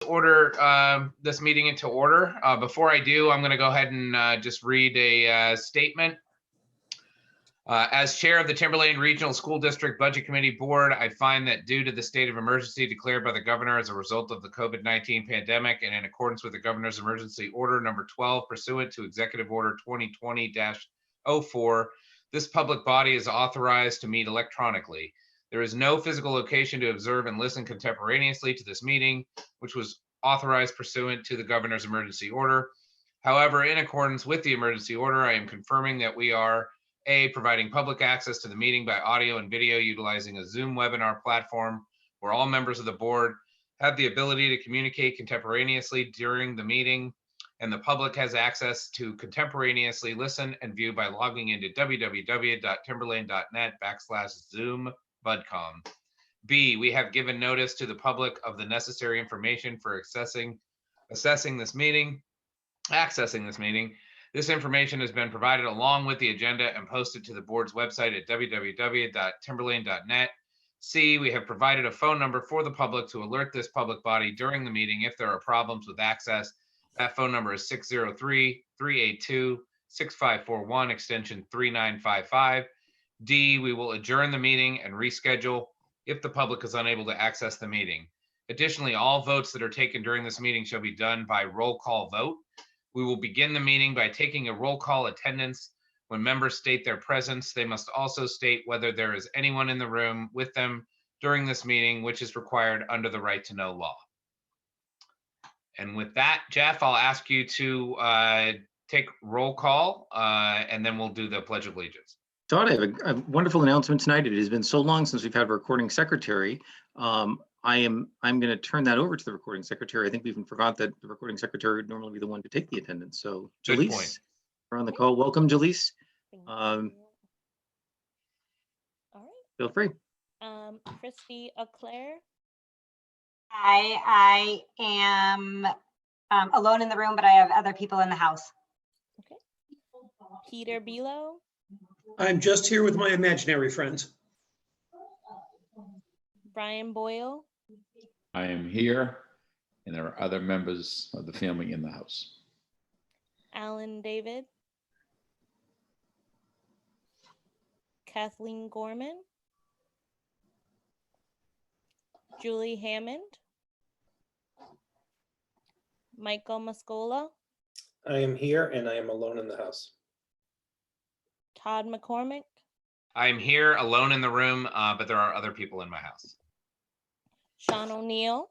Order this meeting into order. Before I do, I'm going to go ahead and just read a statement. As chair of the Timberlane Regional School District Budget Committee Board, I find that due to the state of emergency declared by the governor as a result of the COVID-19 pandemic and in accordance with the governor's emergency order number 12 pursuant to Executive Order 2020-04, this public body is authorized to meet electronically. There is no physical location to observe and listen contemporaneously to this meeting, which was authorized pursuant to the governor's emergency order. However, in accordance with the emergency order, I am confirming that we are providing public access to the meeting by audio and video utilizing a Zoom webinar platform where all members of the board have the ability to communicate contemporaneously during the meeting, and the public has access to contemporaneously listen and view by logging into www.timberlane.net/Zoom-budcom. B, we have given notice to the public of the necessary information for accessing this meeting. This information has been provided along with the agenda and posted to the board's website at www.timberlane.net. C, we have provided a phone number for the public to alert this public body during the meeting if there are problems with access. That phone number is 603-382-6541, extension 3955. D, we will adjourn the meeting and reschedule if the public is unable to access the meeting. Additionally, all votes that are taken during this meeting shall be done by roll call vote. We will begin the meeting by taking a roll call attendance. When members state their presence, they must also state whether there is anyone in the room with them during this meeting, which is required under the right to know law. And with that, Jeff, I'll ask you to take roll call and then we'll do the Pledge of Allegiance. Todd, I have a wonderful announcement tonight. It has been so long since we've had a recording secretary. I'm going to turn that over to the recording secretary. I think we even forgot that the recording secretary would normally be the one to take the attendance. So Jaleese, we're on the call. Welcome, Jaleese. All right. Feel free. Christy Auclair. I am alone in the room, but I have other people in the house. Okay. Peter Bilo. I'm just here with my imaginary friends. Brian Boyle. I am here, and there are other members of the family in the house. Alan David. Kathleen Gorman. Julie Hammond. Michael Mascola. I am here and I am alone in the house. Todd McCormick. I'm here alone in the room, but there are other people in my house. Sean O'Neill.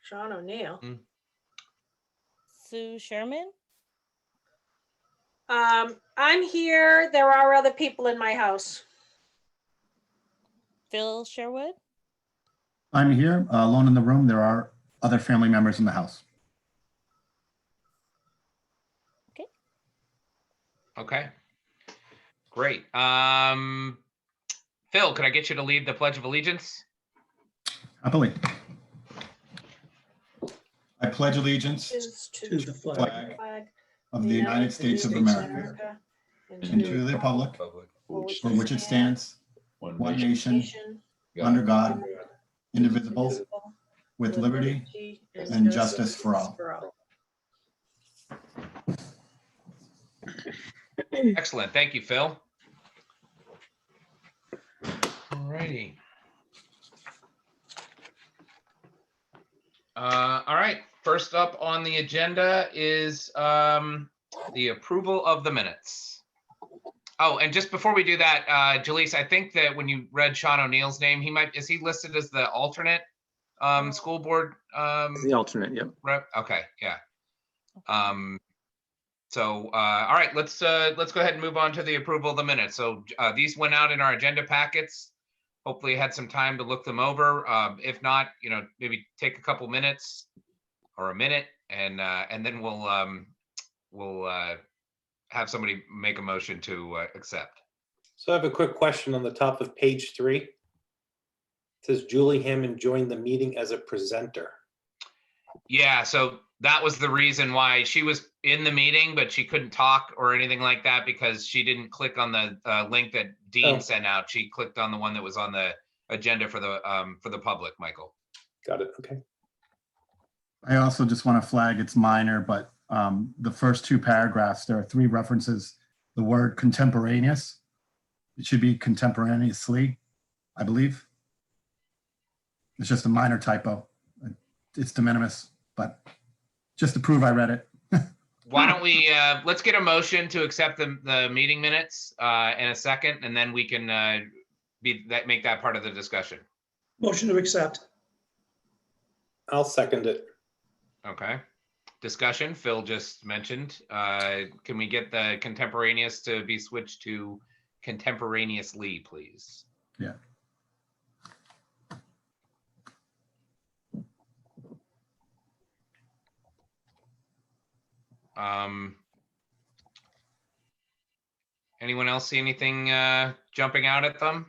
Sean O'Neill. Sue Sherman. I'm here. There are other people in my house. Phil Sherwood. I'm here, alone in the room. There are other family members in the house. Okay. Okay. Great. Phil, could I get you to lead the Pledge of Allegiance? Happily. I pledge allegiance To the flag Flag of the United States of America and to the republic for which it stands, one nation, under God, indivisible, with liberty and justice for all. Excellent. Thank you, Phil. All righty. All right. First up on the agenda is the approval of the minutes. Oh, and just before we do that, Jaleese, I think that when you read Sean O'Neill's name, is he listed as the alternate school board? The alternate, yep. Rep? Okay, yeah. So, all right, let's go ahead and move on to the approval of the minutes. So these went out in our agenda packets. Hopefully you had some time to look them over. If not, maybe take a couple minutes or a minute and then we'll have somebody make a motion to accept. So I have a quick question on the top of page 3. It says Julie Hammond joined the meeting as a presenter. Yeah, so that was the reason why she was in the meeting, but she couldn't talk or anything like that because she didn't click on the link that Dean sent out. She clicked on the one that was on the agenda for the public, Michael. got it. Okay. I also just want to flag, it's minor, but the first two paragraphs, there are 3 references, the word contemporaneous. It should be contemporaneously, I believe. It's just a minor typo. It's de minimis, but just to prove I read it. Why don't we, let's get a motion to accept the meeting minutes in a second, and then we can make that part of the discussion. Motion to accept. I'll second it. Okay. Discussion, Phil just mentioned. Can we get the contemporaneous to be switched to contemporaneously, please? Yeah. Anyone else see anything jumping out at them?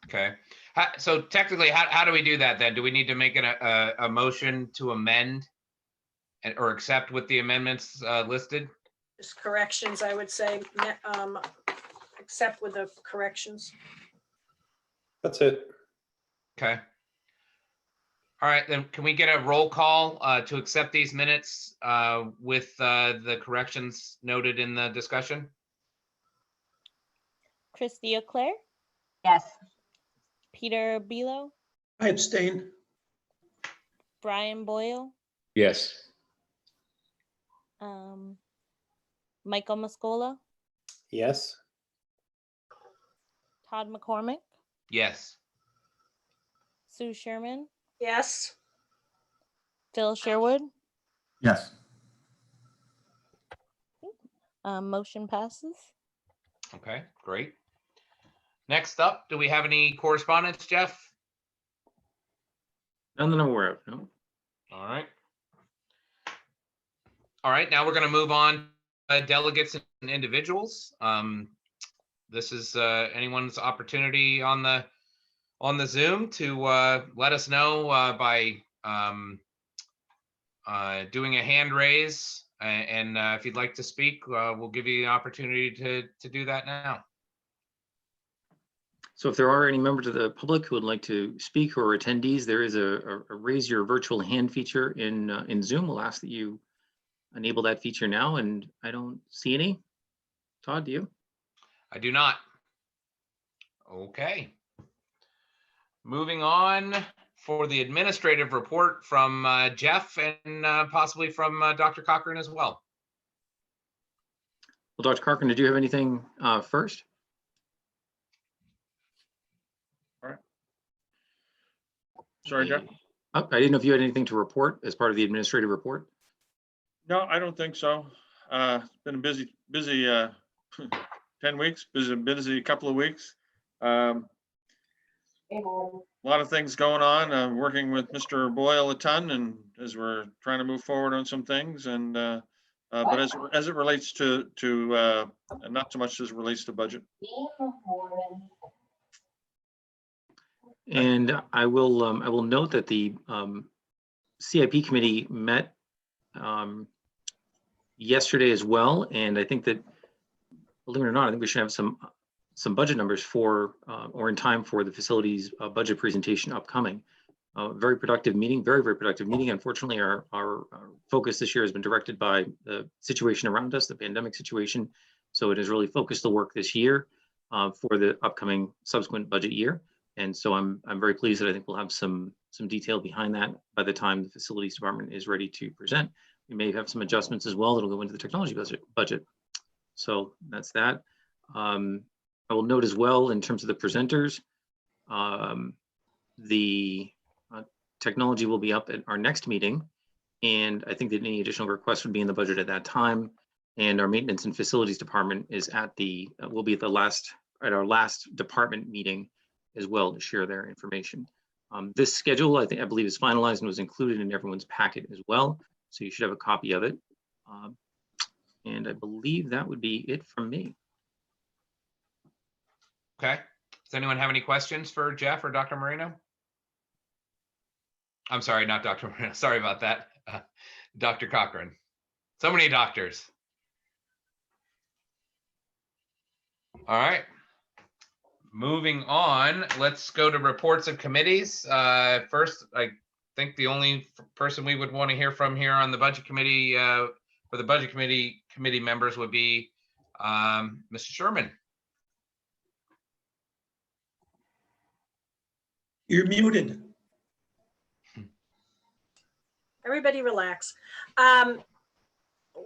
Okay, so technically, how do we do that then? Do we need to make a motion to amend or accept with the amendments listed? Just corrections, I would say, except with the corrections. That's it. Okay. All right, then can we get a roll call to accept these minutes with the corrections noted in the discussion? Christy Leclerc, Yes. Peter Bilo, I abstain. Brian Boyle, Yes. Michael Mascola, Yes. Todd McCormick, Yes. Sue Sherman, Yes. Phil Sherwood. Yes. Motion passes. Okay, great. Next up, do we have any correspondence, Jeff? None that I'm aware of, no. All right. All right, now we're going to move on delegates and individuals. This is anyone's opportunity on the Zoom to let us know by doing a hand raise, and if you'd like to speak, we'll give you the opportunity to do that now. So if there are any members of the public who would like to speak or attendees, there is a raise your virtual hand feature in Zoom. We'll ask that you enable that feature now, and I don't see any. Todd, do you? I do not. Okay. Moving on for the administrative report from Jeff and possibly from Dr. Cochran as well. Well, Dr. Cochran, did you have anything first? Sorry, Jeff? I didn't know if you had anything to report as part of the administrative report. No, I don't think so. It's been a busy 10 weeks, busy couple of weeks. A lot of things going on. I'm working with Mr. Boyle a ton, and as we're trying to move forward on some things, and but as it relates to not so much as it relates to budget. And I will note that the CIP committee met yesterday as well, and I think that, believe it or not, I think we should have some budget numbers for or in time for the facilities budget presentation upcoming. Very productive meeting, very productive meeting. Unfortunately, our focus this year has been directed by the situation around us, the pandemic situation. So it has really focused the work this year for the upcoming subsequent budget year. And so I'm very pleased that I think we'll have some detail behind that by the time the facilities department is ready to present. We may have some adjustments as well that'll go into the technology budget. So that's that. I will note as well in terms of the presenters, the technology will be up at our next meeting. And I think that any additional requests would be in the budget at that time. And our maintenance and facilities department is will be at our last department meeting as well to share their information. This schedule, I believe is finalized and was included in everyone's packet as well. So you should have a copy of it. And I believe that would be it from me. Okay. Does anyone have any questions for Jeff or Dr. Marino? I'm sorry, not Dr. Marino. Sorry about that. Dr. Cochran. So many doctors. All right. Moving on, let's go to reports of committees. First, I think the only person we would want to hear from here on the budget committee, for the budget committee members would be Mr. Sherman. You're muted. Everybody relax.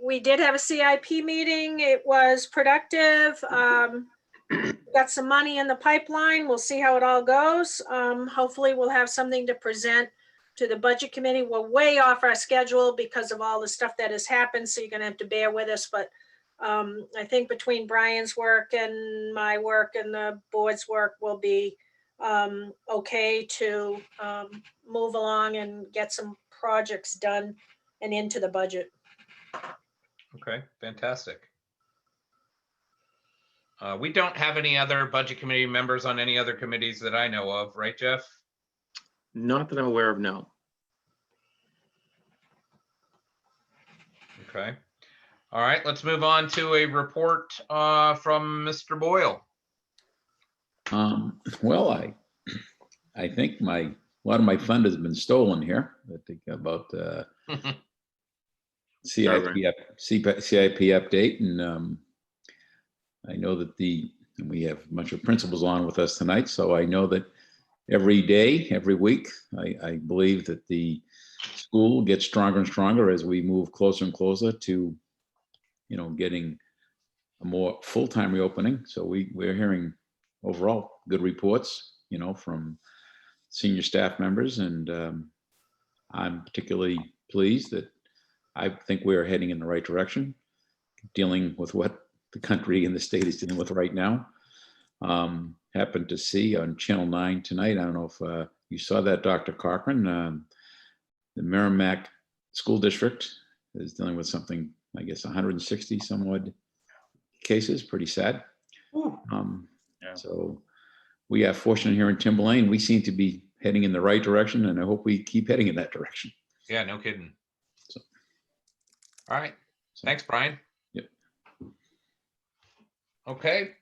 We did have a CIP meeting. It was productive. Got some money in the pipeline. We'll see how it all goes. Hopefully we'll have something to present to the budget committee. We're way off our schedule because of all the stuff that has happened, so you're gonna have to bear with us. But I think between Brian's work and my work and the board's work, we'll be okay to move along and get some projects done and into the budget. Okay, fantastic. We don't have any other budget committee members on any other committees that I know of, right, Jeff? Not that I'm aware of, no. Okay. All right, let's move on to a report from Mr. Boyle. Well, I think a lot of my fund has been stolen here. I think about CIP update, and I know that we have a bunch of principals on with us tonight, so I know that every day, every week, I believe that the school gets stronger and stronger as we move closer and closer to, getting a more full-time reopening. So we're hearing overall good reports, from senior staff members, and I'm particularly pleased that I think we're heading in the right direction, dealing with what the country and the state is dealing with right now. Happened to see on Channel 9 tonight, I don't know if you saw that, Dr. Cochran, the Merrimack School District is dealing with something, I guess, 160 some odd cases, pretty sad. So we are fortunate here in Timberlane. We seem to be heading in the right direction, and I hope we keep heading in that direction. Yeah, no kidding. So. All right. Thanks, Brian. Yep. Okay.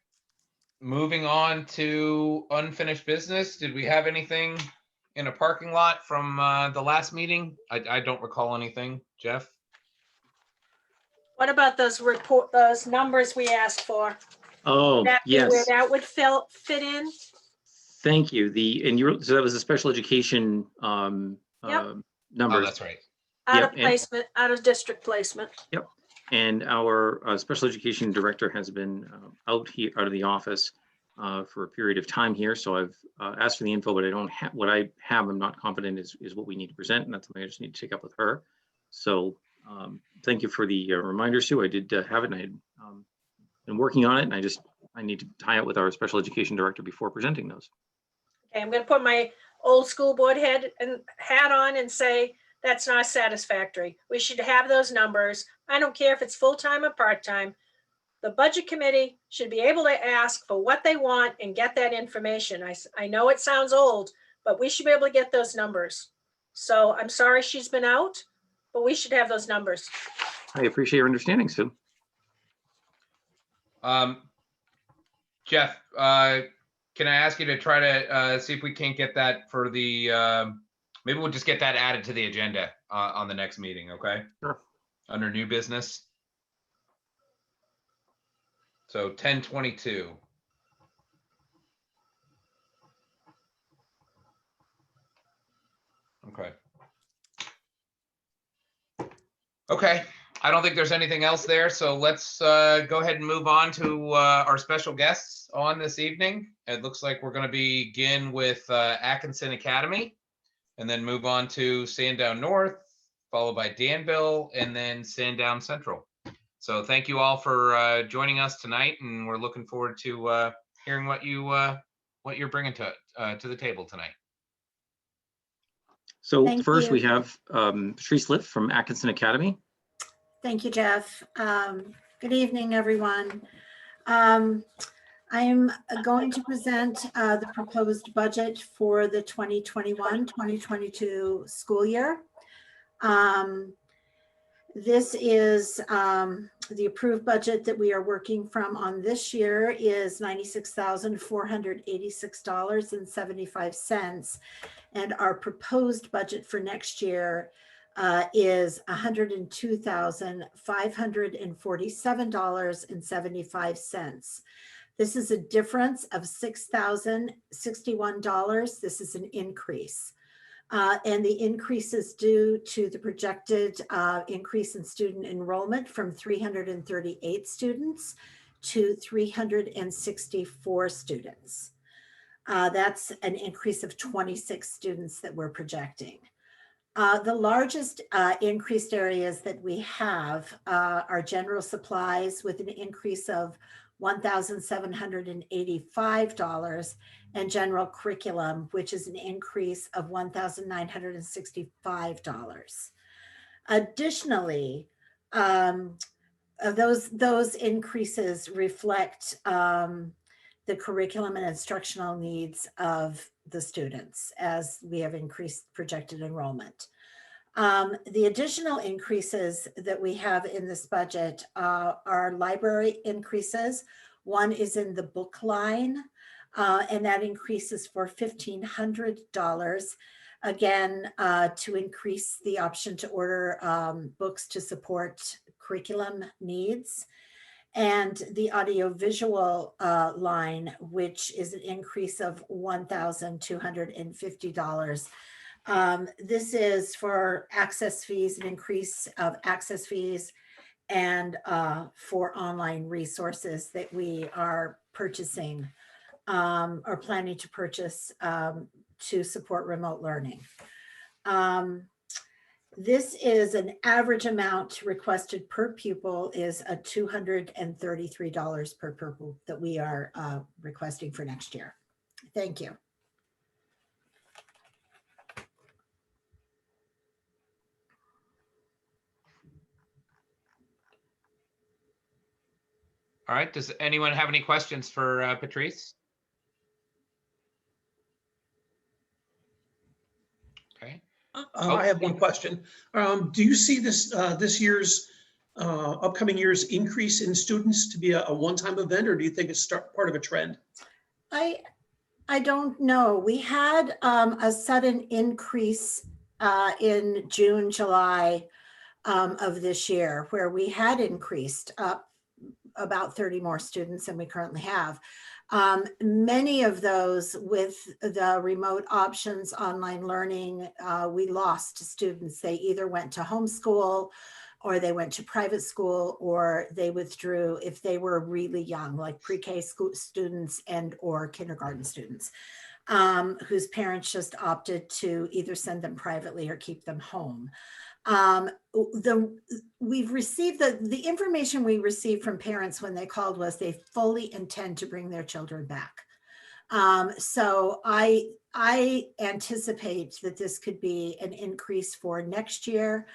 Moving on to unfinished business. Did we have anything in a parking lot from the last meeting? I don't recall anything. Jeff? What about those numbers we asked for? Oh, That be where yes. that would fit in? Thank you. So that was a special education Yep. Oh, numbers. that's right. Out Yep, of and- placement, out of district placement. And our special education director has been out of the office for a period of time here. So I've asked for the info, but I don't have what I have. I'm not confident is what we need to present, and that's something I just need to take up with her. So thank you for the reminder, Sue. I did have it, and I had been working on it, and I need to tie it with our special education director before presenting those. Okay, I'm gonna put my old school board hat on and say, that's not satisfactory. We should have those numbers. I don't care if it's full-time or part-time. The budget committee should be able to ask for what they want and get that information. I know it sounds old, but we should be able to get those numbers. So I'm sorry she's been out, but we should have those numbers. I appreciate your understanding, Sue. Jeff, can I ask you to try to see if we can't get that for the, maybe we'll just get that added to the agenda on the next meeting, okay? Sure. Under new business. So 10:22. Okay. Okay, I don't think there's anything else there, so let's go ahead and move on to our special guests on this evening. It looks like we're going to begin with Atkinson Academy, and then move on to Sandown North, followed by Danville, and then Sandown Central. So thank you all for joining us tonight, and we're looking forward to hearing what you're bringing to the table tonight. So Thank first you. we have Patrice Liff from Atkinson Academy. Thank you, Jeff. Good evening, everyone. I'm going to present the proposed budget for the 2021-2022 school year. This is The approved budget that we are working from on this year is $96,486.75. And our proposed budget for next year is $102,547.75. This is a difference of $6,061. This is an increase. And the increase is due to the projected increase in student enrollment from 338 students to 364 students. That's an increase of 26 students that we're projecting. The largest increased areas that we have are general supplies with an increase of $1,785, and general curriculum, which is an increase of $1,965. Additionally, those increases reflect the curriculum and instructional needs of the students as we have increased projected enrollment. The additional increases that we have in this budget are library increases. One is in the book line, and that increases for $1,500. Again, to increase the option to order books to support curriculum needs. And the audiovisual line, which is an increase of $1,250. This is for access fees, an increase of access fees, and for online resources that we are purchasing or planning to purchase to support remote learning. This is an average amount requested per pupil is a $233 per pupil that we are requesting for next year. Thank you. All right, does anyone have any questions for Patrice? Okay. I have one question. Do you see this this year's upcoming year's increase in students to be a one-time event, or do you think it's part of a trend? I don't know. We had a sudden increase in June, July of this year, where we had increased up about 30 more students than we currently have. Many of those with the remote options, online learning, we lost students. They either went to homeschool, or they went to private school, or they withdrew if they were really young, like pre-K school students and or kindergarten students, whose parents just opted to either send them privately or keep them home. We've received the information we received from parents when they called was they fully intend to bring their children back. So I anticipate that this could be an increase for next year.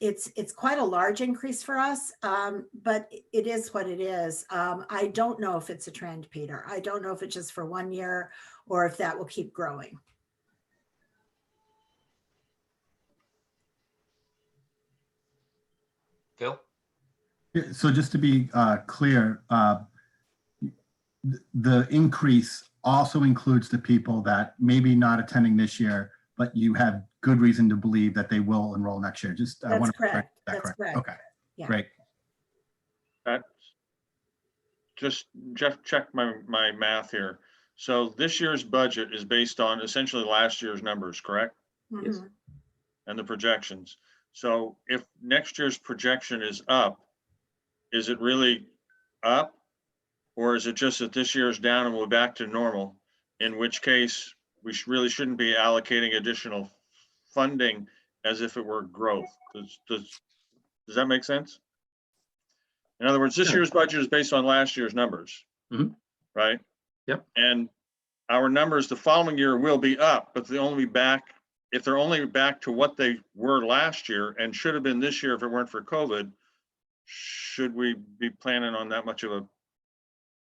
It's quite a large increase for us, but it is what it is. I don't know if it's a trend, Peter. I don't know if it's just for 1 year or if that will keep growing. Phil? So just to be clear, the increase also includes the people that maybe not attending this year, but you have good reason to believe that they will enroll next year. Just I want to correct that. That's correct. Okay, Yeah. great. That, just Jeff, check my math here. So this year's budget is based on essentially last year's numbers, correct? Mhm. And the projections. So if next year's projection is up, is it really up? Or is it just that this year is down and we're back to normal? In which case, we really shouldn't be allocating additional funding as if it were growth. Does that make sense? In other words, this year's budget is based on last year's numbers, right? Yep. And our numbers the following year will be up, but they'll only be back, if they're only back to what they were last year and should have been this year if it weren't for COVID, should we be planning on that much of a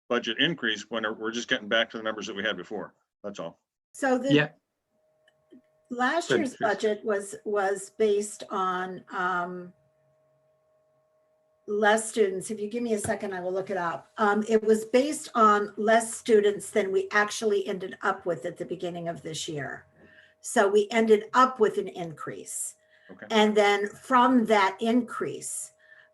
budget increase when we're just getting back to the numbers that we had before? That's all. So last Good, year's Teresa. budget was based on less students. If you give me a second, I will look it up. It was based on less students than we actually ended up with at the beginning of this year. So we ended up with an increase. Okay. And then from that increase,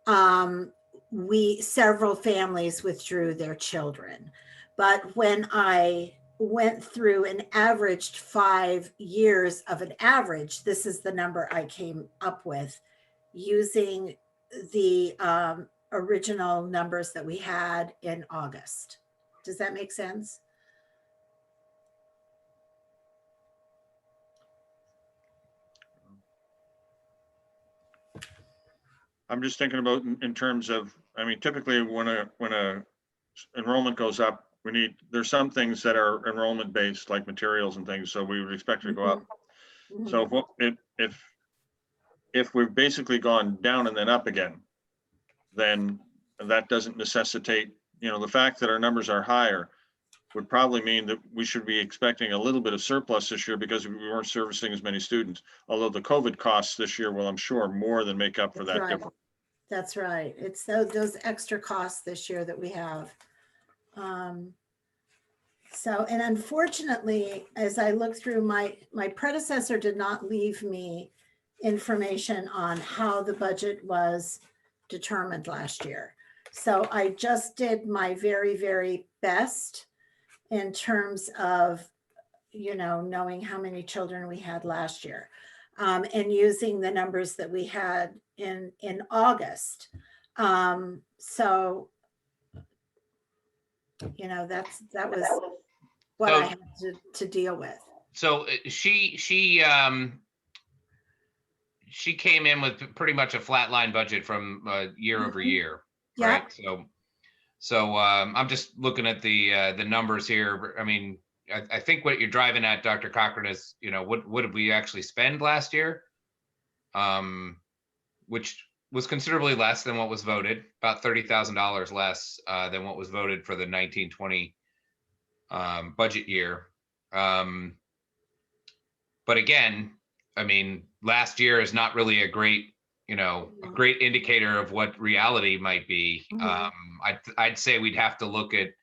several families withdrew their children. But when I went through and averaged 5 years of an average, this is the number I came up with using the original numbers that we had in August. Does that make sense? I'm just thinking about in terms of, I mean, typically when a enrollment goes up, there's some things that are enrollment based, like materials and things, so we would expect it to go up. Mhm. So if we've basically gone down and then up again, then that doesn't necessitate, the fact that our numbers are higher would probably mean that we should be expecting a little bit of surplus this year because we weren't servicing as many students. Although the COVID costs this year will, I'm sure, more than make up for That's that right. difference. That's right. It's those extra costs this year that we have. So, and unfortunately, as I look through, my predecessor did not leave me information on how the budget was determined last year. So I just did my very, very best in terms of, knowing how many children we had last year, and using the numbers that we had in August. So, that was what I had to deal with. So she came in with pretty much a flatline budget from year over year, Yeah. right? So I'm just looking at the numbers here. I mean, I think what you're driving at, Dr. Cochran, is what did we actually spend last year? Which was considerably less than what was voted, about $30,000 less than what was voted for the 1920 budget year. But again, I mean, last year is not really a great indicator of what reality might be. I'd say we'd have to look at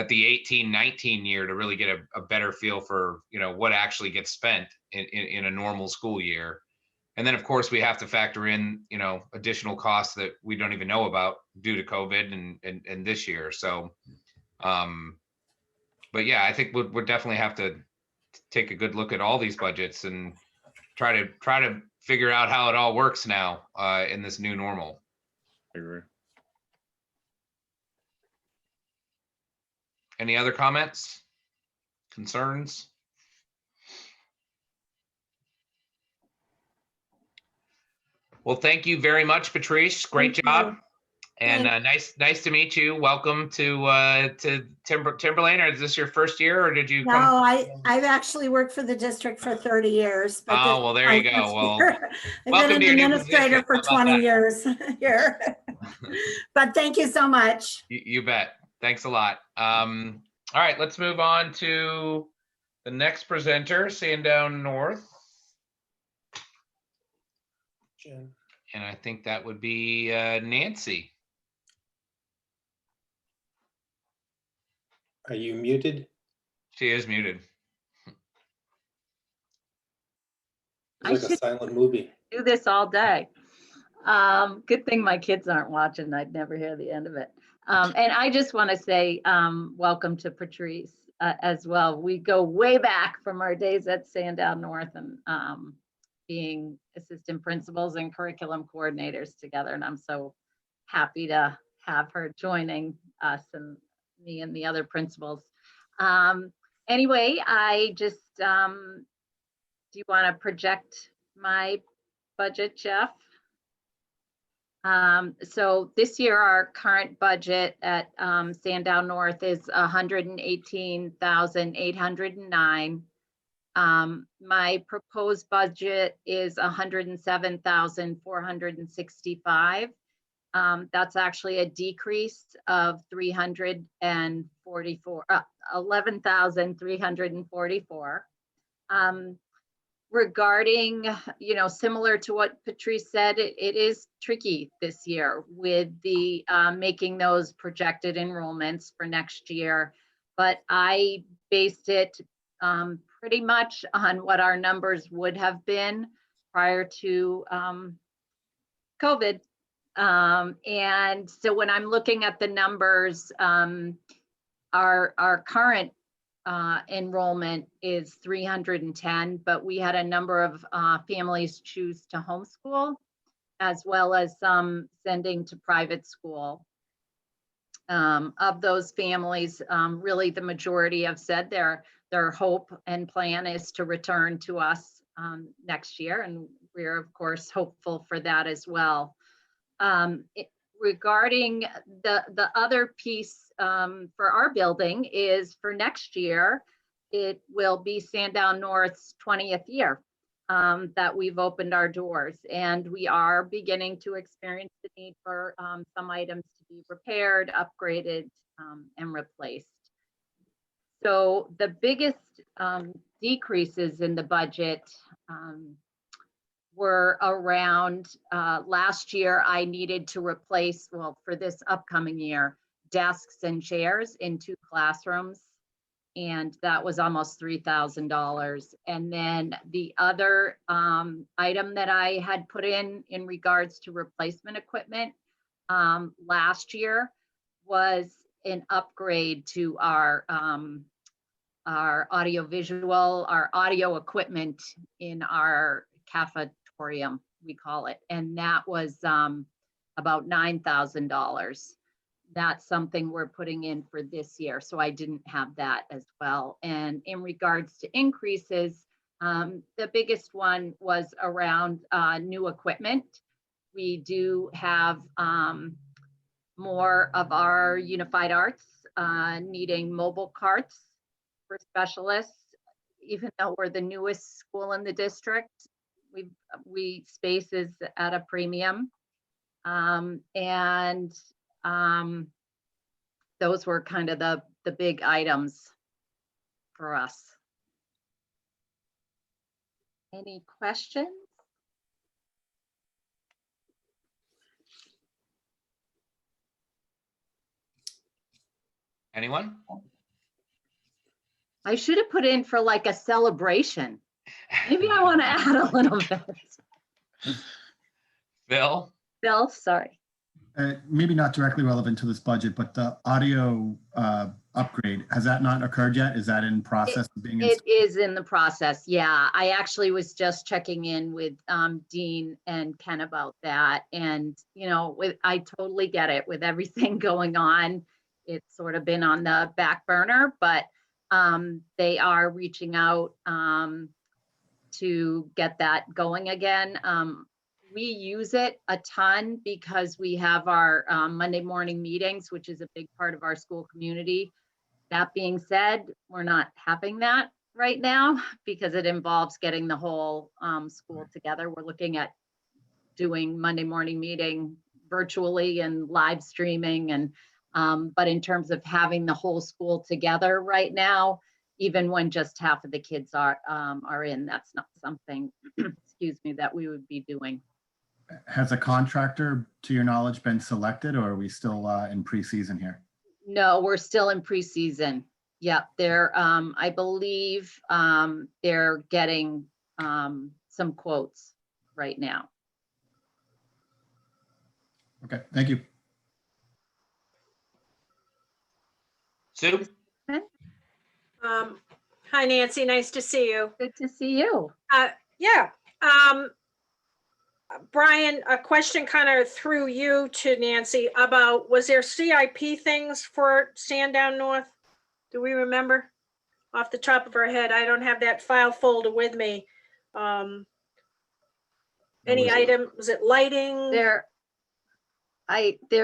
the 18-19 year to really get a better feel for what actually gets spent in a normal school year. And then of course we have to factor in additional costs that we don't even know about due to COVID and this year. So but yeah, I think we'll definitely have to take a good look at all these budgets and try to figure out how it all works now in this new normal. I agree. Any other comments, concerns? Well, thank you very much, Patrice. Great Thank job. you. And nice to meet you. Welcome to Timberlane. Or is this your first year, or did you come? No, I've actually worked for the district for 30 years. But Oh, well, there you go. Well, I've welcome been to your an new administrator position. for How about 20 that? years here. But thank you so much. You bet. Thanks a lot. All right, let's move on to the next presenter, Sandown North. Jen. And I think that would be Nancy. Are you muted? She is muted. It's like a silent movie. Do this all day. Good thing my kids aren't watching. I'd never hear the end of it. And I just want to say welcome to Patrice as well. We go way back from our days at Sandown North and being assistant principals and curriculum coordinators together. And I'm so happy to have her joining us and me and the other principals. Anyway, I just, do you want to project my budget, Jeff? So this year, our current budget at Sandown North is $118,809. My proposed budget is $107,465. That's actually a decrease of $11,344. regarding, similar to what Patrice said, it is tricky this year with the making those projected enrollments for next year. But I based it pretty much on what our numbers would have been prior to COVID. And so when I'm looking at the numbers, our current enrollment is 310, but we had a number of families choose to homeschool, as well as some sending to private school. Of those families, really the majority have said their hope and plan is to return to us next year, and we're of course hopeful for that as well. Regarding the other piece for our building is for next year, it will be Sandown North's 20th year that we've opened our doors, and we are beginning to experience the need for some items to be repaired, upgraded, and replaced. So the biggest decreases in the budget were around last year. I needed to replace, well, for this upcoming year, desks and chairs in 2 classrooms, and that was almost $3,000. And then the other item that I had put in regards to replacement equipment last year was an upgrade to our audiovisual, our audio equipment in our cafetorium, we call it, and that was about $9,000. That's something we're putting in for this year, so I didn't have that as well. And in regards to increases, the biggest one was around new equipment. We do have more of our Unified Arts needing mobile carts for specialists. Even though we're the newest school in the district, space is at a premium. Those were kind of the big items for us. Any questions? Anyone? I should have put in for like a celebration. Maybe I want to add a little bit. Phil? Bill, sorry. Maybe not directly relevant to this budget, but the audio upgrade, has that not occurred yet? Is that in process of being? It is in the process, yeah. I actually was just checking in with Dean and Ken about that. And, I totally get it with everything going on. It's sort of been on the back burner, but they are reaching out to get that going again. We use it a ton because we have our Monday morning meetings, which is a big part of our school community. That being said, we're not having that right now because it involves getting the whole school together. We're looking at doing Monday morning meeting virtually and live streaming, and but in terms of having the whole school together right now, even when just half of the kids are in, that's not something, excuse me, that we would be doing. Has a contractor, to your knowledge, been selected, or are we still in pre-season here? No, we're still in preseason. Yep, they're, I believe they're getting some quotes right now. Okay, thank you. Sue? Hi, Nancy. Nice to see you. Good to see you. Yeah. Brian, a question kind of through you to Nancy about, was there CIP things for Sandown North? Do we remember off the top of our head? I don't have that file folder with me. Any item, was it lighting? There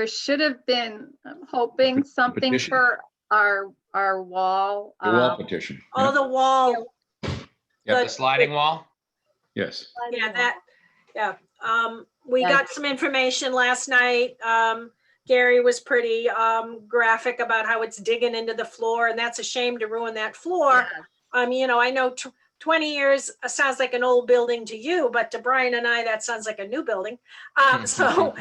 should have been, I'm hoping, something Petition. for our wall. The wall petition. Oh, the wall. Yeah, the sliding wall? Yes. Yeah. We Yeah. got some information last night. Gary was pretty graphic about how it's digging into the floor, and that's a shame to ruin that floor. Yeah. I know 20 years sounds like an old building to you, but to Brian and I, that sounds like a new building. So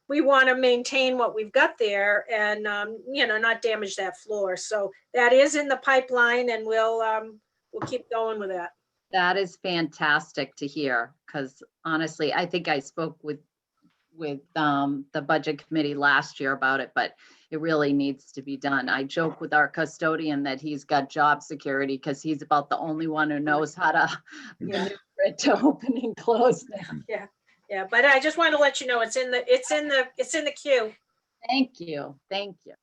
we want to maintain what we've got there and, you know, not damage that floor. So that is in the pipeline, and we'll keep going with that. That is fantastic to hear, because honestly, I think I spoke with the budget committee last year about it, but it really needs to be done. I joke with our custodian that he's got job security because he's about the only one who knows how to maneuver it to open and close now. Yeah, but I just want to let you know it's in the queue. Thank you. Thank you.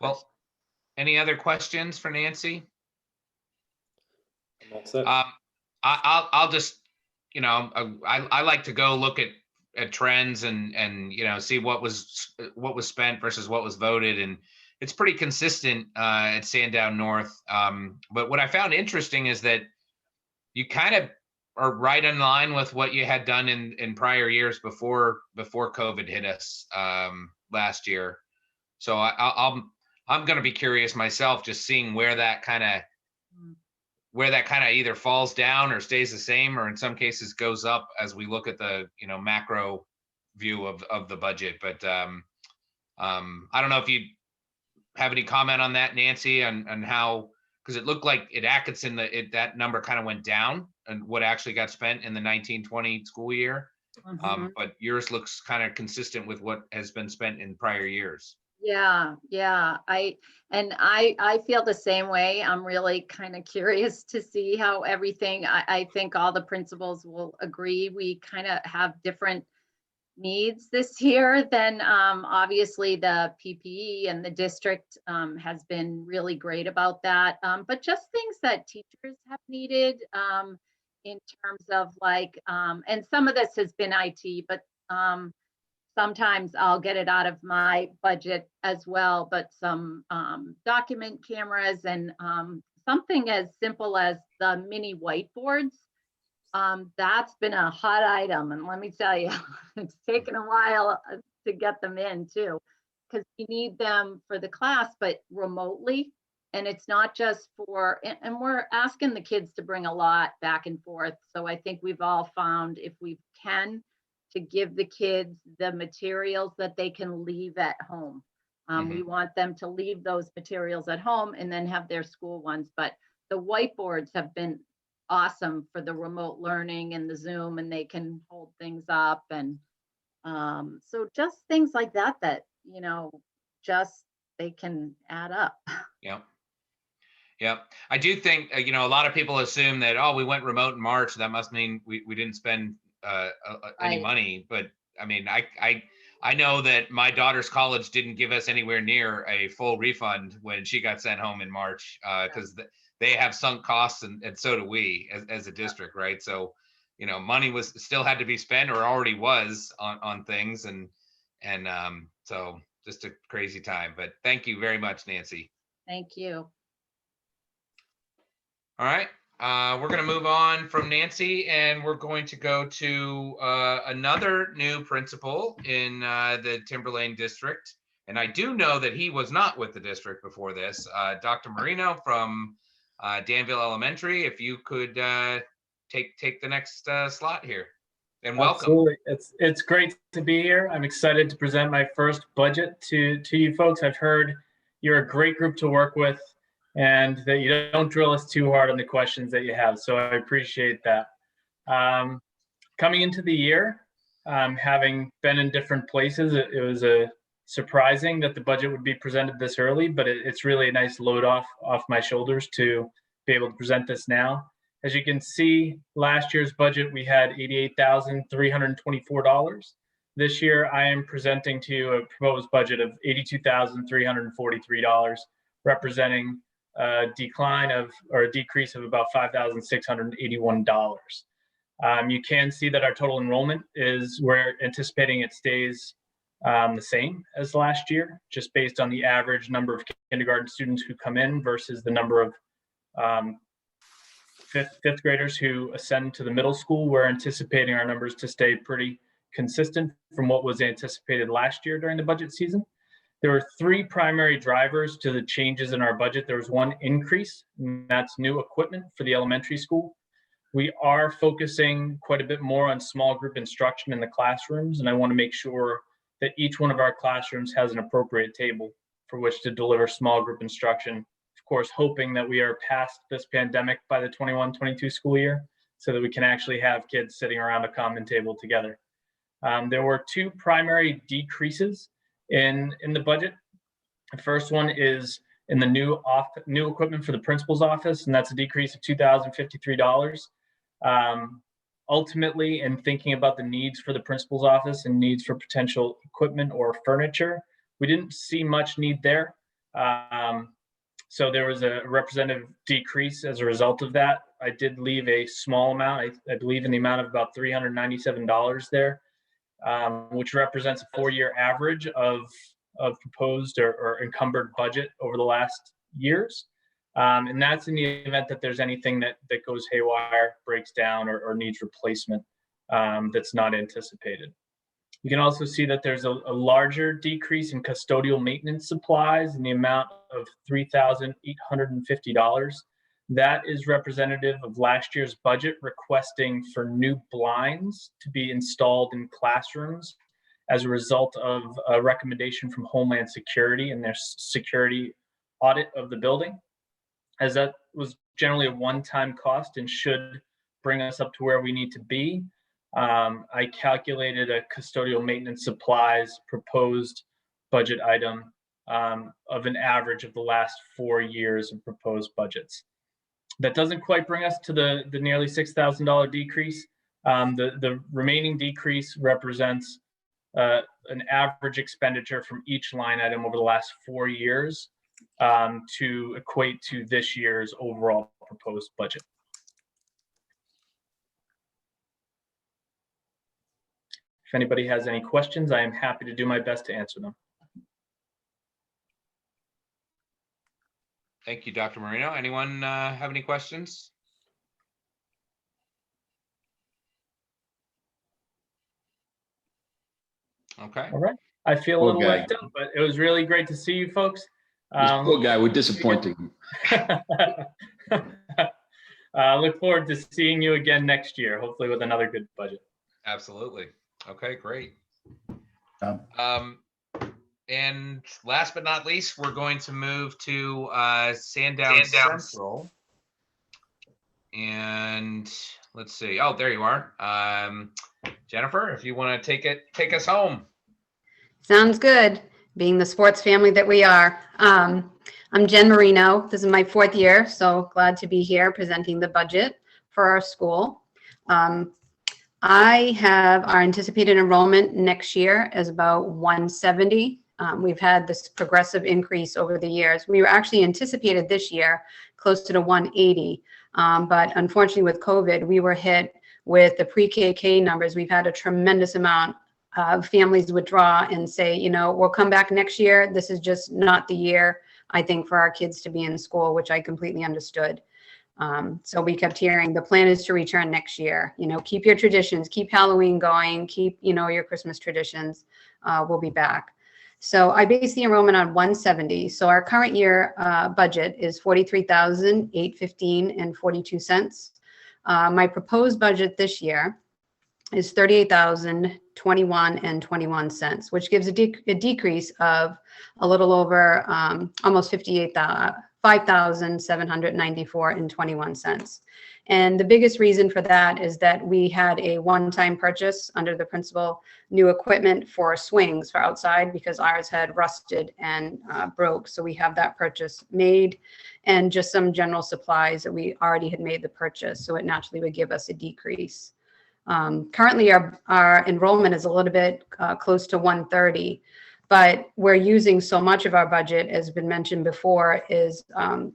Well, any other questions for Nancy? I'm all set. I'll just, you know, I like to go look at trends and you know, see what was spent versus what was voted, and it's pretty consistent at Sandown North. But what I found interesting is that you kind of are right in line with what you had done in prior years before COVID hit us last year. So I'm going to be curious myself, just seeing where that kind of either falls down or stays the same, or in some cases goes up as we look at the, you know, macro view of the budget. But I don't know if you have any comment on that, Nancy, on how, because it looked like at Atkinson that number kind of went down and what actually got spent in the 1920 school year. But yours looks kind of consistent with what has been spent in prior years. Yeah. I feel the same way. I'm really kind of curious to see how everything, I think all the principals will agree. We kind of have different needs this year than obviously the PPE, and the district has been really great about that. But just things that teachers have needed in terms of like, and some of this has been IT, but sometimes I'll get it out of my budget as well, but some document cameras and something as simple as the mini whiteboards. That's been a hot item. And let me tell you, it's taken a while to get them in too, because you need them for the class, but remotely. And it's not just for, and we're asking the kids to bring a lot back and forth. So I think we've all found, if we can, to give the kids the materials that they can leave at home. We want them to leave those materials at home and then have their school ones. But the whiteboards have been awesome for the remote learning and the Zoom, and they can hold things up. And so just things like that, you know, just they can add up. Yeah. I do think, you know, a lot of people assume that, oh, we went remote in March, that must mean we didn't spend any money. But I mean, I know that my daughter's college didn't give us anywhere near a full refund when she got sent home in March, because they have sunk costs, and so do we as a district, right? So, you know, money still had to be spent, or already was, on things, and so just a crazy time. But thank you very much, Nancy. Thank you. All right. We're going to move on from Nancy, and we're going to go to another new principal in the Timberlane district. And I do know that he was not with the district before this. Dr. Marino from Danville Elementary, if you could take the next slot here. And welcome. Absolutely. It's great to be here. I'm excited to present my first budget to you folks. I've heard you're a great group to work with, and that you don't drill us too hard on the questions that you have. So I appreciate that. Coming into the year, having been in different places, it was surprising that the budget would be presented this early, but it's really a nice load off my shoulders to be able to present this now. As you can see, last year's budget, we had $88,324. This year, I am presenting to you a proposed budget of $82,343, representing a decrease of about $5,681. You can see that our total enrollment we're anticipating it stays the same as last year, just based on the average number of kindergarten students who come in versus the number of fifth graders who ascend to the middle school. We're anticipating our numbers to stay pretty consistent from what was anticipated last year during the budget season. There were three primary drivers to the changes in our budget. There was one increase, and that's new equipment for the elementary school. We are focusing quite a bit more on small group instruction in the classrooms, and I want to make sure that each one of our classrooms has an appropriate table for which to deliver small group instruction. Of course, hoping that we are past this pandemic by the 21-22 school year so that we can actually have kids sitting around a common table together. There were two primary decreases in the budget. The first one is in the new equipment for the principal's office, and that's a decrease of $2,053. Ultimately, in thinking about the needs for the principal's office and needs for potential equipment or furniture, we didn't see much need there. So there was a representative decrease as a result of that. I did leave a small amount, I believe in the amount of about $397 there, which represents a 4-year average of proposed or encumbered budget over the last years. And that's in the event that there's anything that goes haywire, breaks down, or needs replacement that's not anticipated. You can also see that there's a larger decrease in custodial maintenance supplies in the amount of $3,850. That is representative of last year's budget requesting for new blinds to be installed in classrooms as a result of a recommendation from Homeland Security and their security audit of the building, as that was generally a one-time cost and should bring us up to where we need to be. I calculated a custodial maintenance supplies proposed budget item of an average of the last 4 years of proposed budgets. That doesn't quite bring us to the nearly $6,000 decrease. The remaining decrease represents an average expenditure from each line item over the last 4 years to equate to this year's overall proposed budget. If anybody has any questions, I am happy to do my best to answer them. Thank you, Dr. Marino. Anyone have any questions? Okay. All right. I feel a Poor little guy. left out, but it was really great to see you folks. This poor guy, we're disappointing him. Look forward to seeing you again next year, hopefully with another good budget. Absolutely. Okay, great. Um, And last but not least, we're going to move to Sandown Central. And let's see. Oh, there you are. Jennifer, if you want to take us home. Sounds good, being the sports family that we are. I'm Jen Marino. This is my 4th year, so glad to be here presenting the budget for our school. I have our anticipated enrollment next year is about 170. We've had this progressive increase over the years. We were actually anticipated this year closer to 180, but unfortunately with COVID, we were hit with the pre-KK numbers. We've had a tremendous amount of families withdraw and say, you know, we'll come back next year. This is just not the year, I think, for our kids to be in school, which I completely understood. So we kept hearing the plan is to return next year. You know, keep your traditions, keep Halloween going, keep, you know, your Christmas traditions. We'll be back. So I based the enrollment on 170. So our current year budget is $43,815.42. My proposed budget this year is $38,021.21, which gives a decrease of a little over almost $5,794.21. And the biggest reason for that is that we had a one-time purchase under the principal new equipment for swings for outside because ours had rusted and broke. So we have that purchase made and just some general supplies that we already had made the purchase. So it naturally would give us a decrease. Currently our enrollment is a little bit close to 130. But we're using so much of our budget, as been mentioned before, is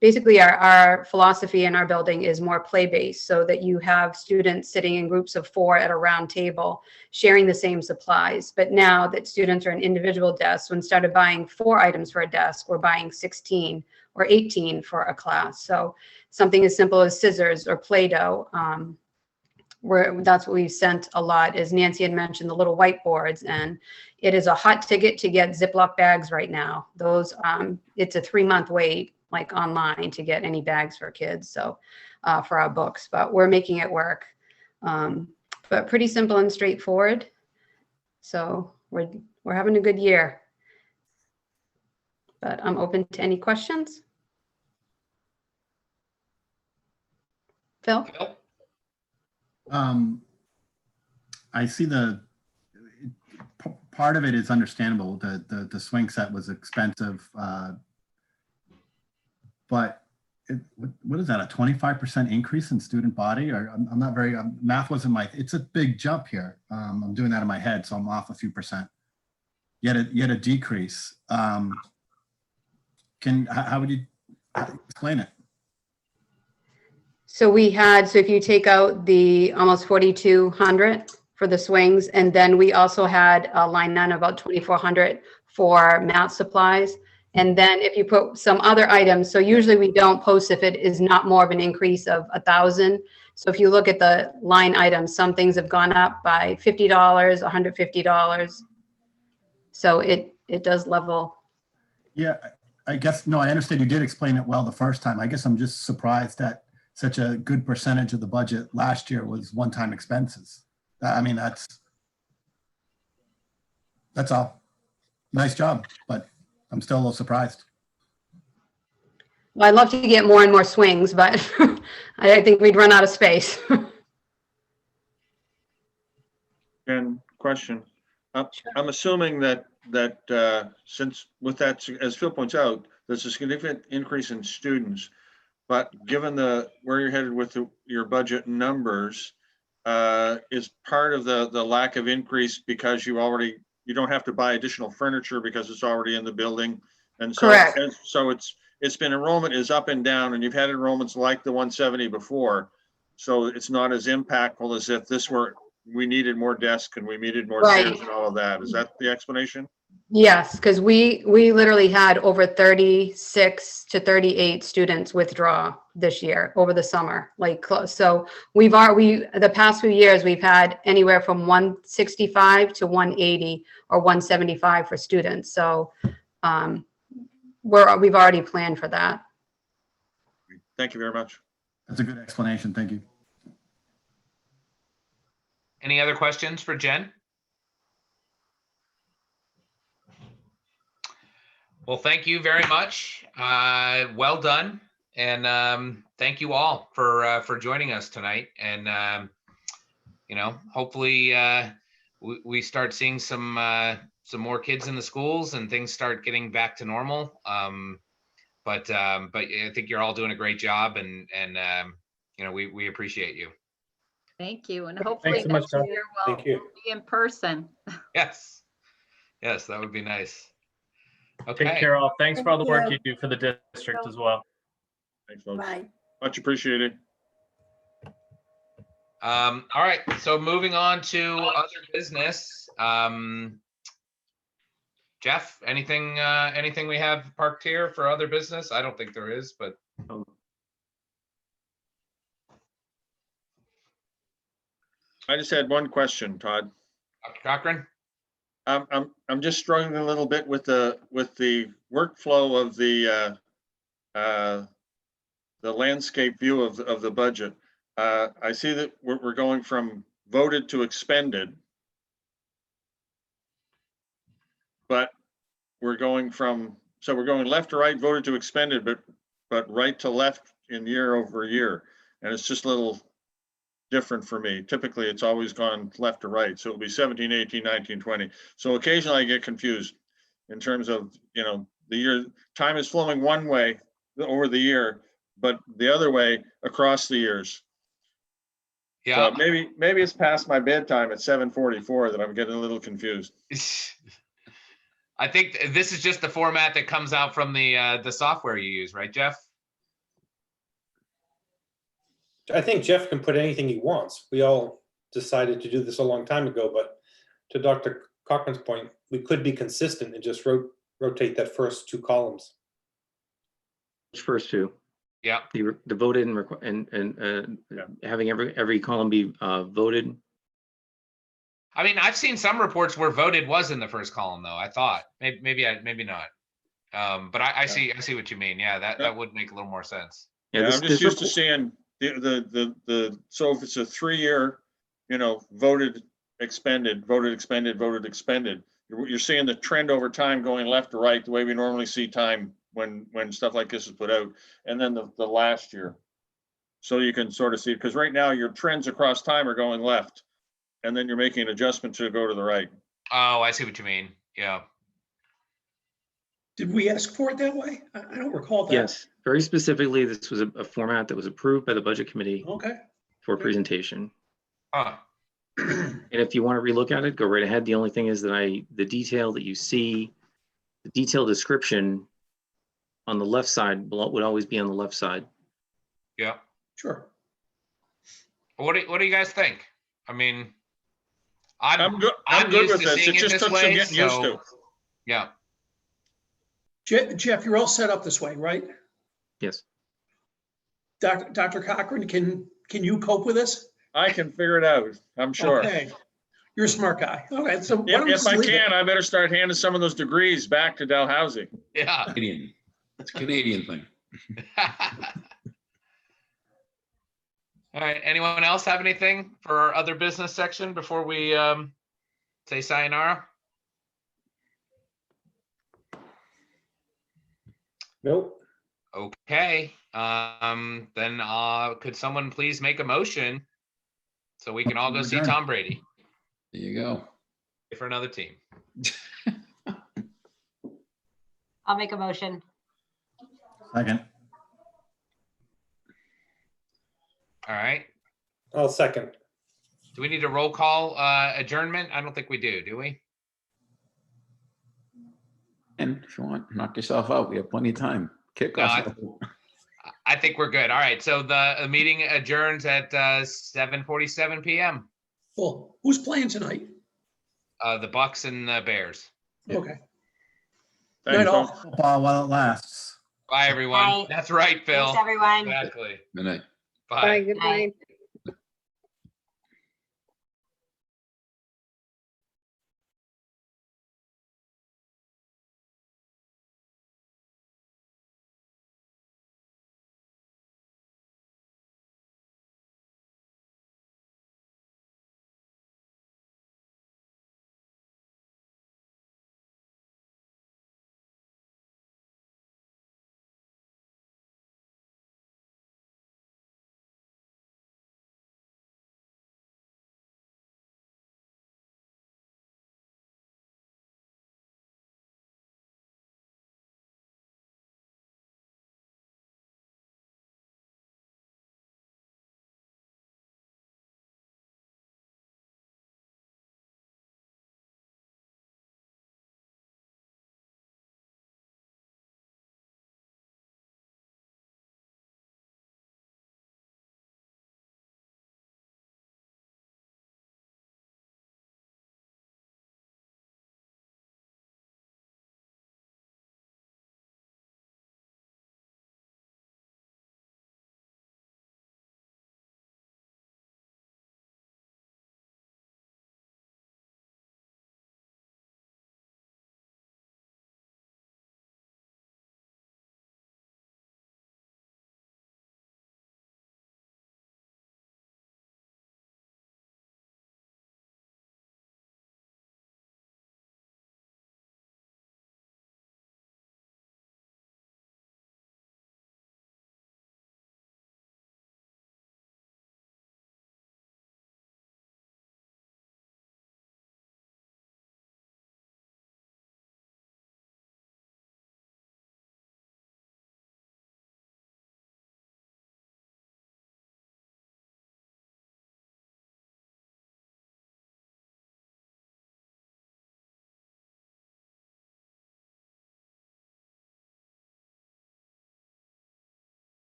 basically our philosophy in our building is more play-based, so that you have students sitting in groups of 4 at a round table sharing the same supplies. But now that students are in individual desks, when instead of buying 4 items for a desk, we're buying 16 or 18 for a class. So something as simple as scissors or Play-Doh, that's what we sent a lot, as Nancy had mentioned, the little whiteboards, and it is a hot ticket to get Ziploc bags right now. Those, it's a 3-month wait, like online, to get any bags for kids. So for our books, but we're making it work. But pretty simple and straightforward. So we're having a good year. But I'm open to any questions. Phil? I see part of it is understandable. The swing set was expensive, but what is that, a 25% increase in student body? Or I'm not very, math wasn't it's a big jump here. I'm doing that in my head, so I'm off a few percent. Yet a decrease. How would you explain it? So if you take out the almost 4,200 for the swings, and then we also had a line item about 2,400 for math supplies. And then if you put some other items, so usually we don't post if it is not more of an increase of 1,000. So if you look at the line items, some things have gone up by $50, $150. So it does level. Yeah, I guess, no, I understand you did explain it well the first time. I guess I'm just surprised that such a good percentage of the budget last year was one-time expenses. I mean, that's all. Nice job, but I'm still a little surprised. Well, I'd love to get more and more swings, but I think we'd run out of space. And question, I'm assuming that since with that, as Phil points out, there's a significant increase in students, but given where you're headed with your budget numbers, is part of the lack of increase because you don't have to buy additional furniture because it's already in the building, and so Correct. so it's been enrollment is up and down, and you've had enrollments like the 170 before, so it's not as impactful as if we needed more desks and we needed more chairs and all of that. Is that the explanation? Yes, because we literally had over 36 to 38 students withdraw this year over the summer, like close. So the past few years, we've had anywhere from 165 to 180 or 175 for students. So we've already planned for that. Thank you very much. That's a good explanation. Thank you. Any other questions for Jen? Well, thank you very much. Well done. And thank you all for joining us tonight. And, hopefully we start seeing some more kids in the schools and things start getting back to normal. But I think you're all doing a great job, and we appreciate you. Thank you. And hopefully so much, next Todd. year Thank you. be in person. Yes, that would be nice. Take Okay. care, all. Thanks for all the Thank work you. you do for the district as well. Thanks, folks. Bye. Much appreciated. All right, so moving on to other business. Jeff, anything we have parked here for other business? I don't think there is, but I just had one question, Todd. Dr. Cochran? I'm just struggling a little bit with the workflow of the landscape view of the budget. I see that we're going from voted to expended, but we're going left to right, voted to expended, but right to left in year over year, and it's just a little different for me. Typically, it's always gone left to right, so it'll be 17, 18, 19, 20. So occasionally I get confused in terms of, the year. Time is flowing one way over the year, but the other way across the years. Yeah. So maybe it's past my bedtime at 7:44 that I'm getting a little confused. I think this is just the format that comes out from the software you use, right, Jeff? I think Jeff can put anything he wants. We all decided to do this a long time ago, but to Dr. Cochran's point, we could be consistent and just rotate that first two columns. Which first two? Yeah. The voted and having every column be voted. I mean, I've seen some reports where voted was in the first column, though. I thought maybe not. But I see what you mean. Yeah, that would make a little more sense. Yeah, I'm just used to seeing so if it's a 3-year, voted, expended, voted, expended, voted, expended, you're seeing the trend over time going left to right, the way we normally see time when stuff like this is put out, and then the last year. So you can sort of see, because right now your trends across time are going left, and then you're making an adjustment to go to the right. Oh, I see what you mean. Yeah. Did we ask for it that way? I don't recall that. Yes, very specifically, this was a format that was approved by the budget committee Okay. for presentation. Huh. And if you want to relook at it, go right ahead. The only thing is that the detail that you see, the detailed description on the left side would always be on the left side. Yeah. Sure. What do you guys think? I mean, I'm good. I'm good used with to this. seeing It just took some way, getting used so- to. Yeah. Jeff, you're all set up this way, right? Yes. Dr. Cochran, can you cope with this? I can figure it out, I'm sure. Okay. You're a smart guy. Okay, so why don't we If just I leave it? can, I better start handing some of those degrees back to Dalhousie. Yeah. Canadian. That's a Canadian thing. All right. Anyone else have anything for our other business section before we say sayonara? Nope. Okay. Then could someone please make a motion so we can all go see Adjourn. Tom Brady There you go. for another team? I'll make a motion. Second. All right. I'll second. Do we need a roll call adjournment? I don't think we do we? And if you want, knock yourself out. We have plenty of time. Kick No, off. I think we're good. All right. So the meeting adjourns at 7:47 p.m. Well, who's playing tonight? The Bucks and the Bears. Okay. Thanks, Night all. folks. Football while it lasts. Bye, everyone. Bye. That's right, Phil. Thanks, everyone. Exactly. Good night. Bye. Bye.